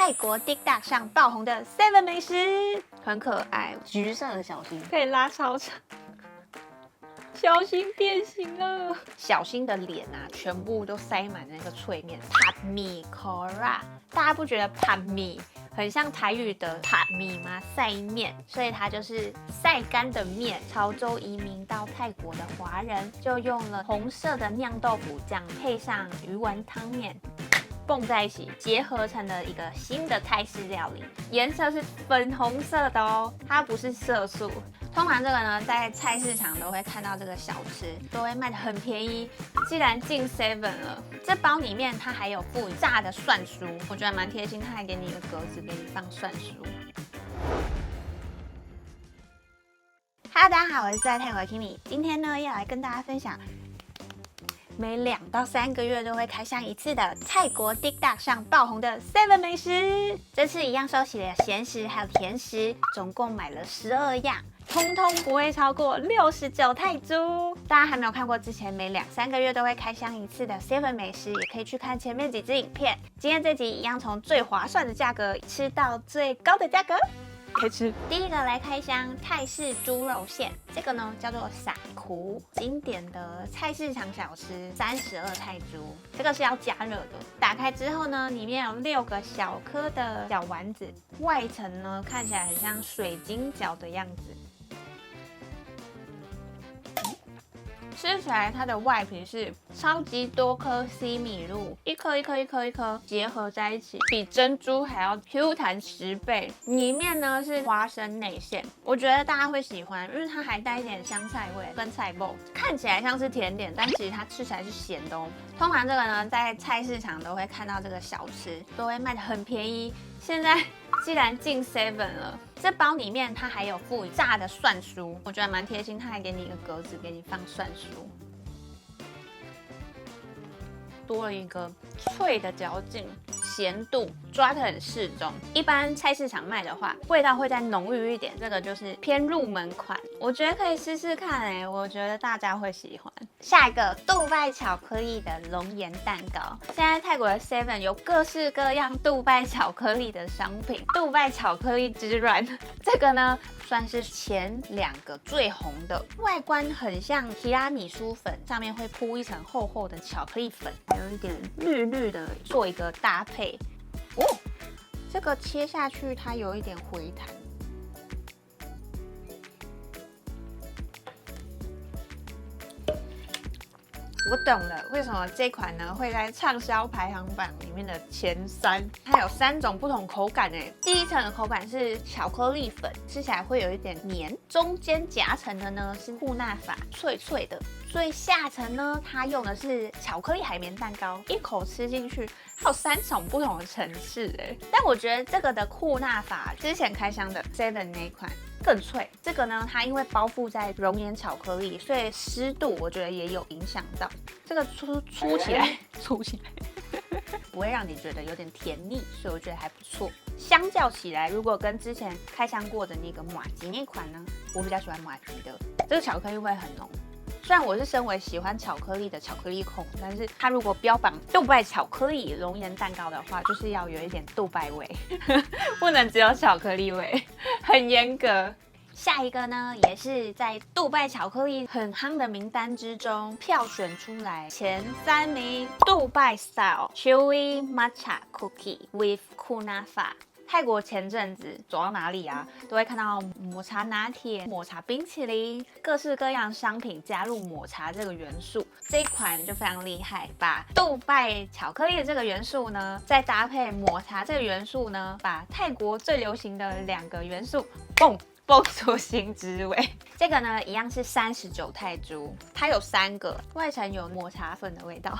泰國 TikTok 上爆紅的 Seven 美食，很可愛，橘色的小心可以拉超长。小新变形了，小新的臉啊，全部都塞滿那個脆麵。ผัดหมี่โคราช，大家不覺得ผัดหมี่很像台語的ผัด米嗎？曬麵，所以它就是曬乾的麵。潮州移民到泰國的華人就用了紅色的釀豆腐醬，配上魚丸湯麵，蹦在一起，結合成了一個新的泰式料理。顏色是粉紅色的哦，它不是色素。通常這個呢，在菜市場都會看到這個小吃，都會賣得很便宜。既然進 Seven 了，這包裡面它還有附炸的蒜酥，我覺得蠻貼心，它還給你一個格子，給你放蒜酥。Hello， 大家好，我是在泰國的 Kimi， 今天呢要來跟大家分享每2到3個月都會開箱一次的泰國 TikTok 上爆紅的 Seven 美食。這次一樣收起了鹹食還有甜食，總共買了12樣。通通不會超過69泰銖。大家還沒有看過之前每2、3個月都會開箱一次的 Seven 美食，也可以去看前面幾支影片。今天這集一樣從最划算的價格吃到最高的價格，可以吃。第一個來開箱泰式豬肉餡，這個呢叫做撒庫，經典的菜市場小吃，32泰銖。這個是要加熱的，打開之後呢，裡面有6個小顆的小丸子，外層呢看起來很像水晶餃的樣子。吃起來，它的外皮是超級多顆西米露，一顆一顆一顆一顆結合在一起，比珍珠還要 Q 彈10倍。裡面呢是花生內餡，我覺得大家會喜歡，因為它還帶一點香菜味跟菜脯，看起來像是甜點，但其實它吃起來是鹹的哦。通常這個呢，在菜市場都會看到這個小吃，都會賣得很便宜。現在既然進 Seven 了，這包裡面它還有附炸的蒜酥，我覺得蠻貼心，它還給你一個格子，給你放蒜酥，多了一個脆的嚼勁，鹹度抓得很適中。一般菜市場賣的話，味道會再濃郁一點，這個就是偏入門款，我覺得可以試試看欸，我覺得大家會喜歡。下一個杜拜巧克力的龍岩蛋糕，現在泰國的 Seven 有各式各樣杜拜巧克力的商品，杜拜巧克力之亂，這個呢算是前2個最紅的，外觀很像提拉米蘇粉，上面會鋪一層厚厚的巧克力粉，還有一點綠綠的，做一個搭配。哦，這個切下去它有一點回彈。我懂了，為什麼這款呢會在暢銷排行榜裡面的前3？它有3種不同口感誒。第一層的口感是巧克力粉，吃起來會有一點黏；中間夾層的呢是庫納法，脆脆的；最下層呢，它用的是巧克力海綿蛋糕，一口吃進去，它有3種不同的層次誒。但我覺得這個的庫納法之前開箱的 Seven 那一款更脆，這個呢，它因為包覆在熔岩巧克力，所以濕度我覺得也有影響到。這個粗起來，不會讓你覺得有點甜膩，所以我覺得還不錯。相較起來，如果跟之前開箱過的那個麻糬那款呢，我比較喜歡麻糬的，這個巧克力味很濃。雖然我是身為喜歡巧克力的巧克力控，但是它如果標榜杜拜巧克力熔岩蛋糕的話，就是要有一點杜拜味，不能只有巧克力味，很嚴格。下一個呢，也是在杜拜巧克力很夯的名單之中票選出來前3名，杜拜 Style Chewy Matcha Cookie with Kunafa。泰國前陣子走到哪裡啊，都會看到抹茶拿鐵、抹茶冰淇淋，各式各樣商品加入抹茶這個元素。這一款就非常厲害，把杜拜巧克力的這個元素呢，再搭配抹茶這個元素呢，把泰國最流行的2個元素，蹦出新滋味。這個呢，一樣是39泰銖，它有3個，外層有抹茶粉的味道。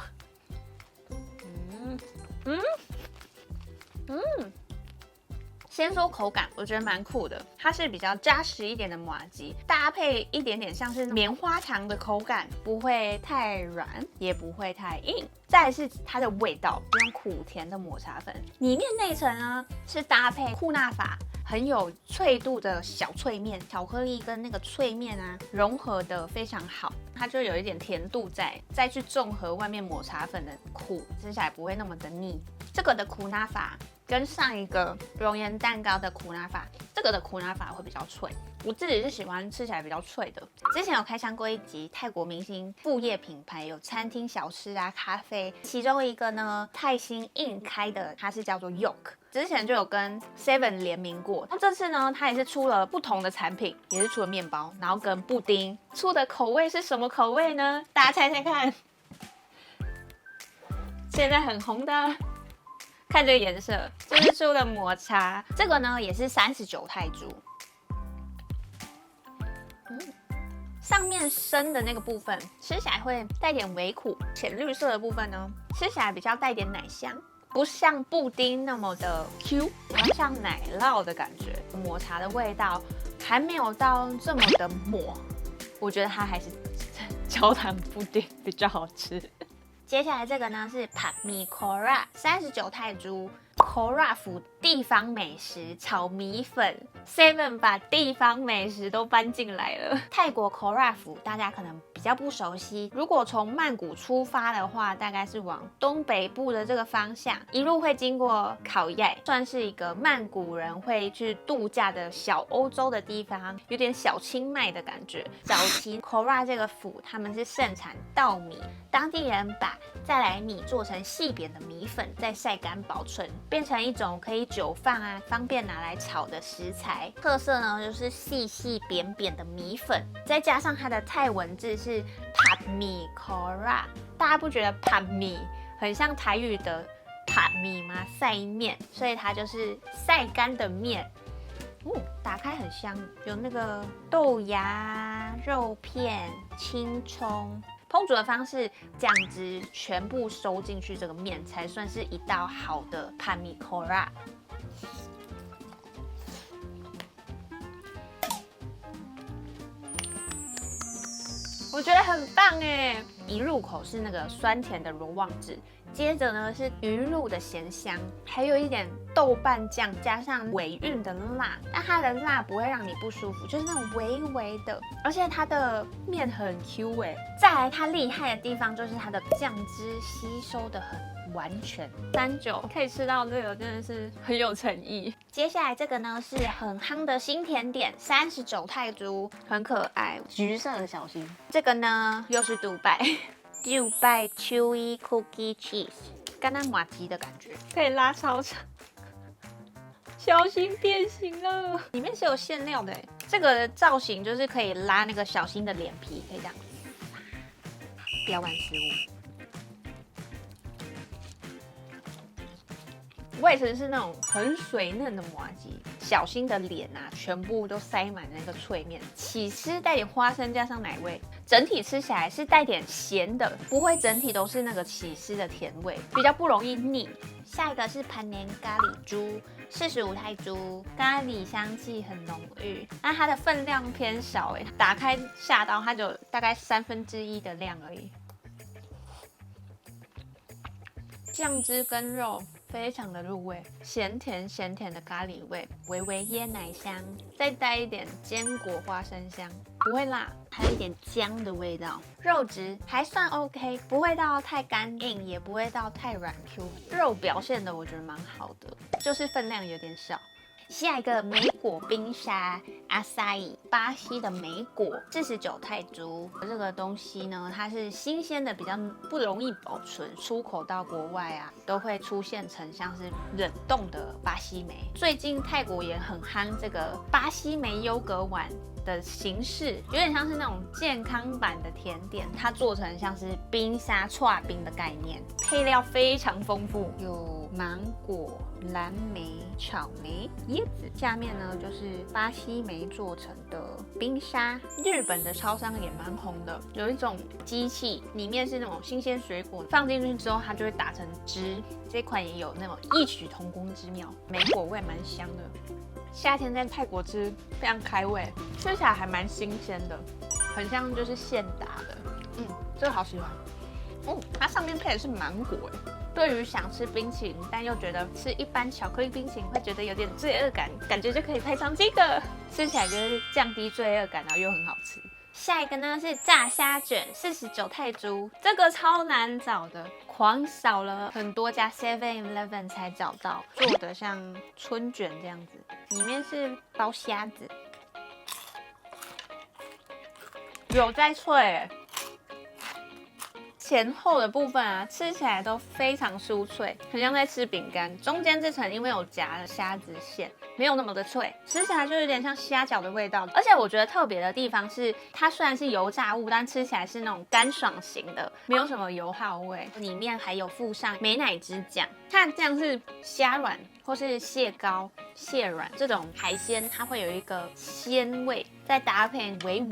先說口感，我覺得蠻酷的，它是比較扎實一點的麻糬，搭配一點點像是棉花糖的口感，不會太軟，也不會太硬。再來是它的味道，用苦甜的抹茶粉，裡面那一層呢是搭配庫納法，很有脆度的小脆麵，巧克力跟那個脆麵啊融合的非常好，它就有一點甜度在，再去綜合外面抹茶粉的苦，吃起來不會那麼的膩。這個的庫納法跟上一個熔岩蛋糕的苦拿法，這個的苦拿法會比較脆。我自己是喜歡吃起來比較脆的。之前有開箱過一集泰國明星副業品牌，有餐廳、小吃啊、咖啡，其中一個呢泰興印開的，它是叫做 Yoke， 之前就有跟 Seven 聯名過。那這次呢，它也是出了不同的產品，也是出了麵包，然後跟布丁。出的口味是什麼口味呢？大家猜猜看。現在很紅的，看這個顏色，就是出了抹茶。這個呢也是39泰銖。上面深的那個部分吃起來會帶點微苦，淺綠色的部分呢吃起來比較帶點奶香，不像布丁那麼的 Q， 比較像奶酪的感覺。抹茶的味道還沒有到這麼的抹，我覺得它還是焦糖布丁比較好吃。接下來這個呢是 Pat Mi Kora 39泰銖。Kora 府地方美食炒米粉 ，Seven 把地方美食都搬進來了。泰國 Kora 府大家可能比較不熟悉，如果從曼谷出發的話，大概是往東北部的這個方向，一路會經過考耶，算是一個曼谷人會去度假的小歐洲的地方，有點小清邁的感覺。早期 Kora 這個府他們是盛產稻米，當地人把再來米做成細扁的米粉，再曬乾保存，變成一種可以久放啊，方便拿來炒的食材。特色呢就是細細扁扁的米粉，再加上它的泰文字是 Pat Mi Kora， 大家不覺得 Pat Mi 很像台語的 Pat Mi 嗎？曬麵，所以它就是曬乾的麵。打開很香，有那個豆芽、肉片、青蔥。烹煮的方式，醬汁全部收進去，這個麵才算是一道好的 Pat Mi Kora。我覺得很棒哎！一入口是那個酸甜的羅望子，接着呢是魚露的鹹香，還有一點豆瓣醬加上尾韻的辣，但它的辣不会讓你不舒服，就是那種微微的，而且它的麵很 Q 哎。再來它厲害的地方就是它的醬汁吸收的很完全，39可以吃到這個真的是很有誠意。接下來這個呢是很夯的新甜點，39泰銖，很可愛，橘色的小心。這個呢又是杜拜Chewy Cookie Cheese， 跟它麻糬的感覺，可以拉超長，小心變形了。裡面是有餡料的，這個的造型就是可以拉那個小新的臉皮，可以這樣，不要玩食物。味層是那種很水嫩的麻糬，小新的臉啊，全部都塞滿那個脆麵，起司帶點花生加上奶味，整體吃起來是帶點鹹的，不會整體都是那個起司的甜味，比較不容易膩。下一個是盤年咖喱豬，45泰銖，咖喱香氣很濃郁，那它的分量偏少哎，打開下刀它就大概1/3的量而已。醬汁跟肉非常的入味，鹹甜的咖喱味，微微椰奶香，再帶一點堅果花生香，不會辣，還有一點薑的味道。肉質還算 OK， 不會到太乾硬，也不會到太軟 Q， 肉表現的我覺得蠻好的，就是分量有點少。下一個莓果冰沙 Acai， 巴西的莓果49泰銖。這個東西呢，它是新鮮的，比較不容易保存，出口到國外啊，都會出現成像是冷凍的巴西莓。最近泰國也很夯這個巴西莓優格碗的形式，有點像是那種健康版的甜點，它做成像是冰沙剉冰的概念，配料非常豐富，有芒果、藍莓、草莓、椰子，下面呢就是巴西莓做成的冰沙。日本的超商也蠻紅的，有一種機器，裡面是那種新鮮水果，放進去之後它就會打成汁。這款也有那種異曲同工之妙，莓果味蠻香的。夏天在泰國吃非常開胃，吃起來還蠻新鮮的，很像就是現打的。這個好喜歡。它上面配的是芒果哎。對於想吃冰淇淋，但又覺得吃一般巧克力冰淇淋會覺得有點罪惡感，感覺就可以配上這個，吃起來就是降低罪惡感，然後又很好吃。下一個呢是炸蝦卷，49泰銖，這個超難找的，狂掃了很多家 7-Eleven 才找到做的像春卷這樣子，裡面是包蝦子，有在脆。前後的部分啊，吃起來都非常酥脆，很像在吃餅乾。中間這層因為有夾了蝦子餡，沒有那麼的脆，吃起來就有點像蝦餃的味道。而且我覺得特別的地方是，它雖然是油炸物，但吃起來是那種乾爽型的，沒有什麼油耗味。裡面還有附上美乃滋醬，它的醬是蝦卵或是蟹膏、蟹卵這種海鮮，它會有一個鮮味，再搭配微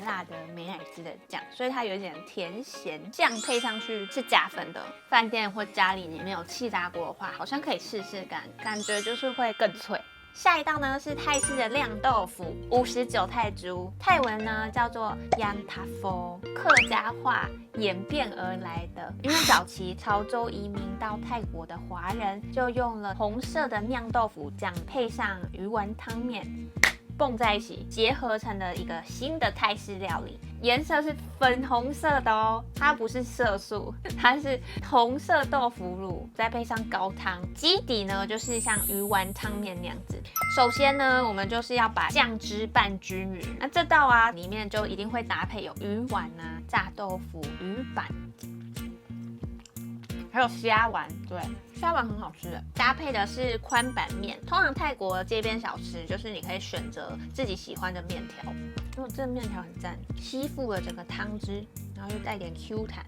辣的美乃滋的醬，所以它有一點甜鹹醬配上去是加分的。飯店或家裡裡面有氣炸鍋的話，好像可以試試看，感覺就是會更脆。下一道呢是泰式的釀豆腐，59泰銖，泰文呢叫做 Yantafor， 客家話演變而來的。因為早期潮州移民到泰國的華人，就用了紅色的釀豆腐醬配上魚丸湯麵，蹦在一起，結合成了一個新的泰式料理，顏色是粉紅色的哦，它不是色素，它是紅色豆腐乳，再配上高湯，基底呢就是像魚丸湯麵那樣子。首先呢，我們就是要把醬汁拌均勻，那這道啊裡面就一定會搭配有魚丸啊、炸豆腐、魚板，還有蝦丸，對。蝦丸很好吃的，搭配的是寬板麵。通常泰國的街邊小吃就是你可以選擇自己喜歡的麵條，因為這個麵條很讚，吸附了整個湯汁，然後又帶點 Q 彈。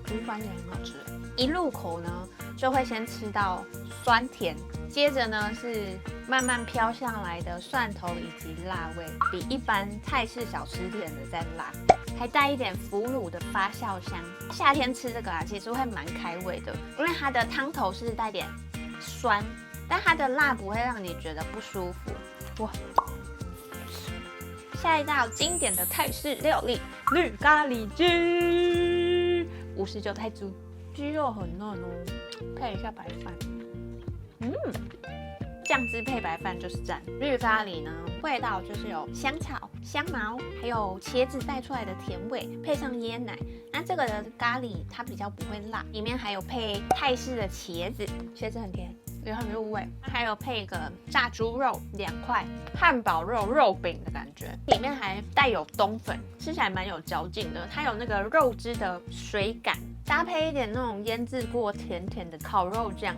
魚板也很好吃。一入口呢，就會先吃到酸甜，接着呢是慢慢飄上來的蒜頭以及辣味，比一般泰式小吃店的再辣。還帶一點腐乳的發酵香，夏天吃這個啊，其實會蠻開胃的，因為它的湯頭是帶點酸，但它的辣不會讓你覺得不舒服。哇！下一道經典的泰式料理綠咖喱雞，59泰銖，雞肉很嫩哦，配一下白飯，醬汁配白飯就是讚。綠咖喱呢，味道就是有香草、香茅，還有茄子帶出來的甜味，配上椰奶。那這個的咖喱它比較不會辣，裡面還有配泰式的茄子，茄子很甜，也很入味。還有配一個炸豬肉2塊，漢堡肉肉餅的感覺，裡面還帶有冬粉，吃起來蠻有嚼勁的。它有那個肉汁的水感，搭配一點那種醃製過甜甜的烤肉醬。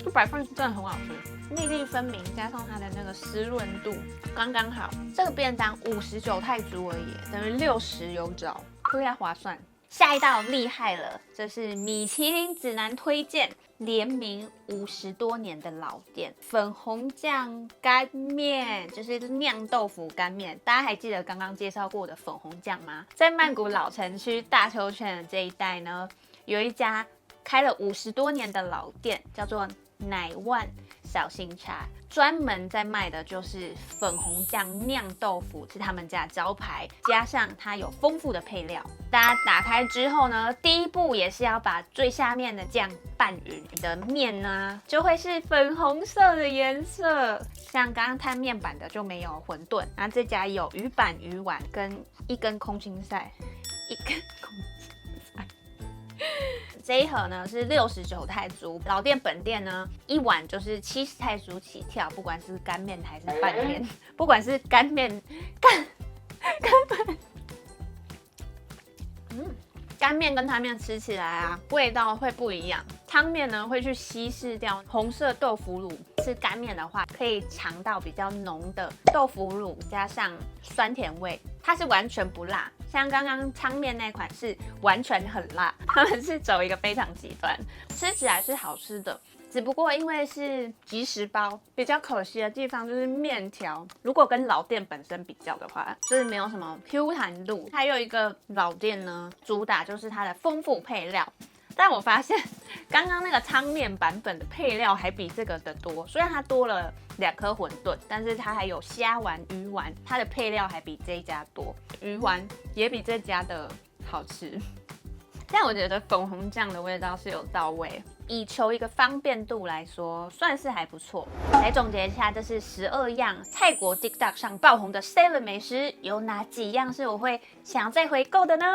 這白飯真的很好吃，粒粒分明，加上它的那個濕潤度剛剛好。這個便當59泰銖而已，等於60有找，特別划算。下一道厲害了，這是米其林指南推薦，聯名50多年的老店，粉紅醬乾麵，就是釀豆腐乾麵。大家還記得剛剛介紹過的粉紅醬嗎？在曼谷老城區大邱圈的這一帶呢，有一家開了50多年的老店，叫做乃萬小新茶，專門在賣的就是粉紅醬釀豆腐，是他們家招牌，加上它有豐富的配料。大家打開之後呢，第一步也是要把最下面的醬拌勻，你的麵呢就會是粉紅色的顏色。像剛剛攤面板的就沒有餛飩，然後這家有魚板、魚丸跟一根空心菜，這一盒呢是69泰銖，老店本店呢一碗就是70泰銖起跳，不管是乾麵還是拌麵，不管是乾麵乾麵跟湯麵吃起來啊，味道會不一樣。湯麵呢會去稀釋掉紅色豆腐乳，吃乾麵的話可以嘗到比較濃的豆腐乳加上酸甜味，它是完全不辣。像剛剛湯麵那款是完全很辣，他們是走一個非常極端，吃起来是好吃的，只不過因為是即食包，比較可惜的地方就是麵條，如果跟老店本身比較的話，就是沒有什麼 Q 彈度。還有一個老店呢，主打就是它的豐富配料。但我發現剛剛那個湯麵版本的配料還比這個的多，雖然它多了2顆餛飩，但是它還有蝦丸、魚丸，它的配料還比這一家多，魚丸也比這家的好吃。但我覺得粉紅醬的味道是有到位，以求一個方便度來說，算是還不錯。來總結一下，這是12樣泰國 TikTok 上爆紅的 7 美食，有哪幾樣是我會想再回購的呢？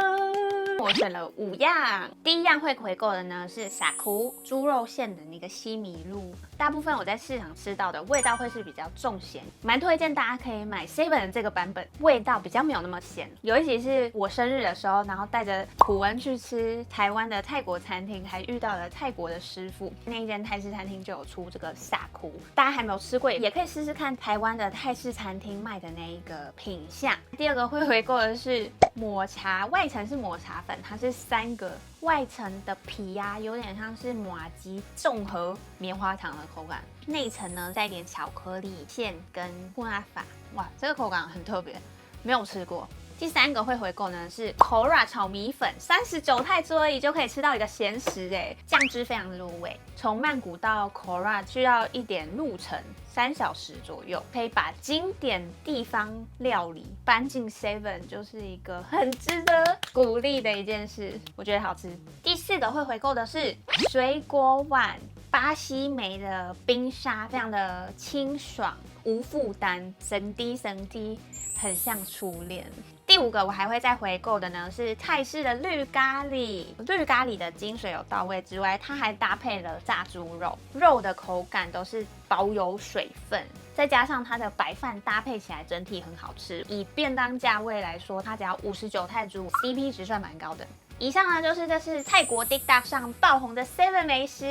我選了5樣。第一樣會回購的呢是撒庫豬肉餡的那個西米露，大部分我在市場吃到的味道會是比較重鹹，蠻推薦大家可以買 7的這個版本，味道比較沒有那麼鹹。有一集是我生日的時候，然後帶着普文去吃台灣的泰國餐廳，還遇到了泰國的師傅，那一間泰式餐廳就有出這個撒庫，大家還沒有吃過也可以試試看台灣的泰式餐廳賣的那一個品項。第二個會回購的是抹茶，外層是抹茶粉，它是3個，外層的皮啊有點像是麻糬綜合棉花糖的口感，內層呢再一點巧克力餡跟庫納法，哇，這個口感很特別，沒有吃過。第3個會回購呢是 Kora 炒米粉，39泰銖而已就可以吃到一個鹹食哎，醬汁非常入味。從曼谷到 Kora 需要一點路程，3小時左右，可以把經典地方料理搬進 7，就是一個很值得鼓勵的一件事，我覺得好吃。第4個會回購的是水果碗，巴西莓的冰沙，非常的清爽無負擔，省滴省滴，很像初戀。第5個我還會再回購的呢是泰式的綠咖喱，綠咖喱的精髓有到位之外，它還搭配了炸豬肉，肉的口感都是保有水分，再加上它的白飯搭配起來整體很好吃。以便當價位來說，它只要59泰銖 ，CP 值算蠻高的。以上呢就是這次泰國 TikTok 上爆紅的 7美食，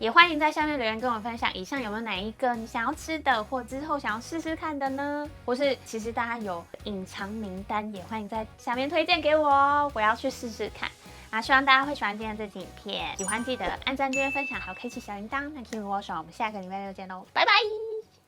也歡迎在下面留言跟我分享，以上有沒有哪一個你想要吃的，或之後想要試試看的呢？或是其實大家有隱藏名單，也歡迎在下面推薦給我哦，我要去試試看。希望大家會喜歡今天這期影片，喜歡記得按讚、訂閱、分享，還有開啟小鈴鐺。那 Kimi 窩爽，我們下個禮拜6見嘍，拜拜。